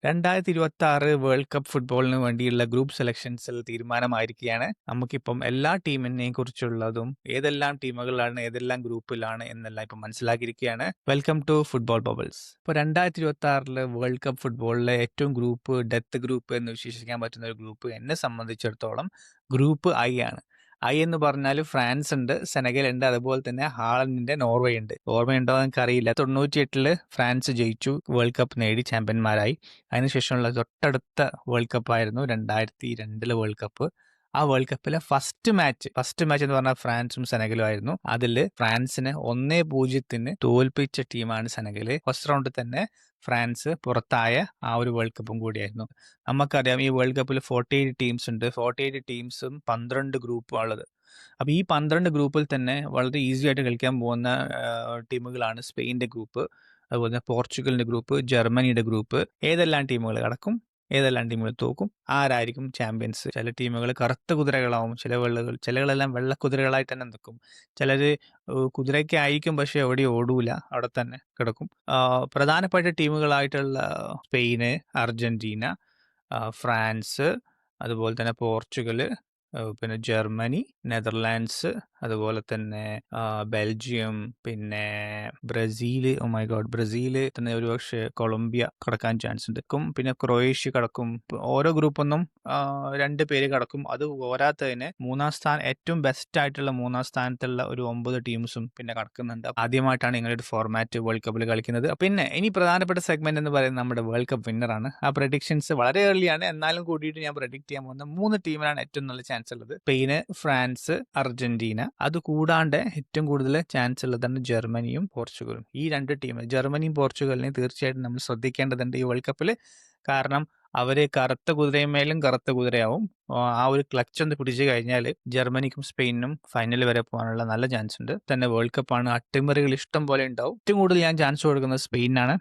2026 world cup ഫുട്ബോളിന് വേണ്ടിയുള്ള group സെലക്ഷൻസിൽ തീരുമാനമായിരിക്കുകയാണ്. നമുക്കിപ്പം എല്ലാ ടീമിനെയും കുറിച്ചുള്ളതും ഏതെല്ലാം ടീമുകളാണ് ഏതെല്ലാം ഗ്രൂപ്പിലാണ് എന്നെല്ലാം ഇപ്പം മനസ്സിലാക്കിയിരിക്കുകയാണ്. Welcome to football bubbles. ഇപ്പോൾ 2026 വേൾഡ് കപ്പ് ഫുട്ബോളിലെ ഏറ്റവും ഡെത്ത് ഗ്രൂപ്പ് എന്ന് വിശേഷിക്കാൻ പറ്റുന്ന ഒരു ഗ്രൂപ്പ് എന്നെ സംബന്ധിച്ചിടത്തോളം ഗ്രൂപ്പ് ഐ ആണ്. ഐ എന്ന് പറഞ്ഞാൽ ഫ്രാൻസ് ഉണ്ട്, സെനഗൽ ഉണ്ട്, അതുപോലെ തന്നെ ഹാളണ്ടിന്റെ നോർവേ ഉണ്ട്. ഓർമ്മയുണ്ടോ എന്ന് അറിയില്ല. 98 ഫ്രാൻസ് ജയിച്ചു, വേൾഡ് കപ്പ് നേടി ചാമ്പ്യന്മാരായി. അതിനുശേഷമുള്ള തൊട്ടടുത്ത വേൾഡ് കപ്പ് ആയിരുന്നു 2002 വേൾഡ് കപ്പ്. ആ വേൾഡ് കപ്പിലെ ഫസ്റ്റ് മാച്ച് എന്ന് പറഞ്ഞാൽ ഫ്രാൻസും സെനഗലും ആയിരുന്നു. അതിൽ ഫ്രാൻസിനെ 1-0 തോൽപ്പിച്ച ടീമാണ് സെനഗല്. ഫസ്റ്റ് റൗണ്ടിൽ തന്നെ ഫ്രാൻസ് പുറത്തായ ആ ഒരു വേൾഡ് കപ്പും കൂടിയായിരുന്നു. നമുക്കറിയാം ഈ വേൾഡ് കപ്പിൽ 48 ടീംസ് ഉണ്ട്. 48 ടീംസും 12 ഗ്രൂപ്പും ഉള്ളത്. അപ്പോൾ ഈ 12 ഗ്രൂപ്പിൽ തന്നെ വളരെ ഈസി ആയിട്ട് കളിക്കാൻ പോകുന്ന ടീമുകളാണ് സ്പെയിൻ്റെ ഗ്രൂപ്പ്, അതുപോലെ തന്നെ പോർച്ചുഗലിന്റെ ഗ്രൂപ്പ്, ജർമ്മനിയുടെ ഗ്രൂപ്പ്. ഏതെല്ലാം ടീമുകൾ കടക്കും, ഏതെല്ലാം ടീമുകൾ തോക്കും, ആരായിരിക്കും ചാമ്പ്യൻസ്. ചില ടീമുകൾ കറുത്ത കുതിരകളാവും, ചിലകളെല്ലാം വെള്ളക്കുതിരകളായിട്ട് തന്നെ നിൽക്കും. ചിലർ കുതിരയ്ക്ക് ആയിരിക്കും, പക്ഷെ എവിടെയും ഓടൂല, അവിടെ തന്നെ കിടക്കും. പ്രധാനപ്പെട്ട ടീമുകളായിട്ടുള്ള സ്പെയിന്, അർജന്റീന, ഫ്രാൻസ്, അതുപോലെ തന്നെ പോർച്ചുഗൽ, പിന്നെ ജർമ്മനി, നെതർലാൻഡ്സ്, അതുപോലെ തന്നെ ബെൽജിയം, പിന്നെ Brazil. Oh my god, Brazil തന്നെ ഒരുപക്ഷെ കൊളംബിയ കടക്കാൻ ചാൻസ് ഉണ്ട്. പിന്നെ ക്രൊയേഷ്യ കടക്കും. ഓരോ ഗ്രൂപ്പൊന്നും 2 പേര് കടക്കും. അത് പോരാത്തതിന് ഏറ്റവും ബെസ്റ്റ് ആയിട്ടുള്ള 3-ാം സ്ഥാനത്തുള്ള ഒരു 9 ടീംസും പിന്നെ കടക്കുന്നുണ്ട്. ആദ്യമായിട്ടാണ് ഇങ്ങനെ ഒരു ഫോർമാറ്റ് വേൾഡ് കപ്പിൽ കളിക്കുന്നത്. പിന്നെ ഇനി പ്രധാനപ്പെട്ട സെഗ്മെന്റ് എന്ന് പറയുന്നത് നമ്മുടെ വേൾഡ് കപ്പ് വിന്നറാണ്. ആ പ്രഡിക്ഷൻസ് വളരെ ഏർലിയാണ്, എന്നാലും കൂടിയിട്ട് ഞാൻ പ്രഡിക്ട് ചെയ്യാൻ പോകുന്ന 3 ടീമിനാണ് ഏറ്റവും നല്ല ചാൻസ് ഉള്ളത്. Spain, France, Argentina. അത് കൂടാണ്ട് ഏറ്റവും കൂടുതൽ ചാൻസ് ഉള്ളതാണ് ജർമ്മനിയും പോർച്ചുഗലും. ഈ 2 ടീം, ജർമ്മനിയും പോർച്ചുഗലിനെയും തീർച്ചയായിട്ടും നമ്മൾ ശ്രദ്ധിക്കേണ്ടതുണ്ട് ഈ വേൾഡ് കപ്പിൽ. കാരണം അവര് കറുത്ത കുതിരയുമേലും കറുത്ത കുതിരയാവും. ആ ഒരു ക്ലച്ച് ഒന്ന് പിടിച്ചു കഴിഞ്ഞാൽ ജർമ്മനിക്കും സ്പെയിനും ഫൈനൽ വരെ പോകാനുള്ള നല്ല ചാൻസ് ഉണ്ട്. തന്നെ വേൾഡ് കപ്പാണ്, അട്ടിമറികൾ ഇഷ്ടം പോലെ ഉണ്ടാവും. ഏറ്റവും കൂടുതൽ ഞാൻ ചാൻസ് കൊടുക്കുന്നത് സ്പെയിനാണ്.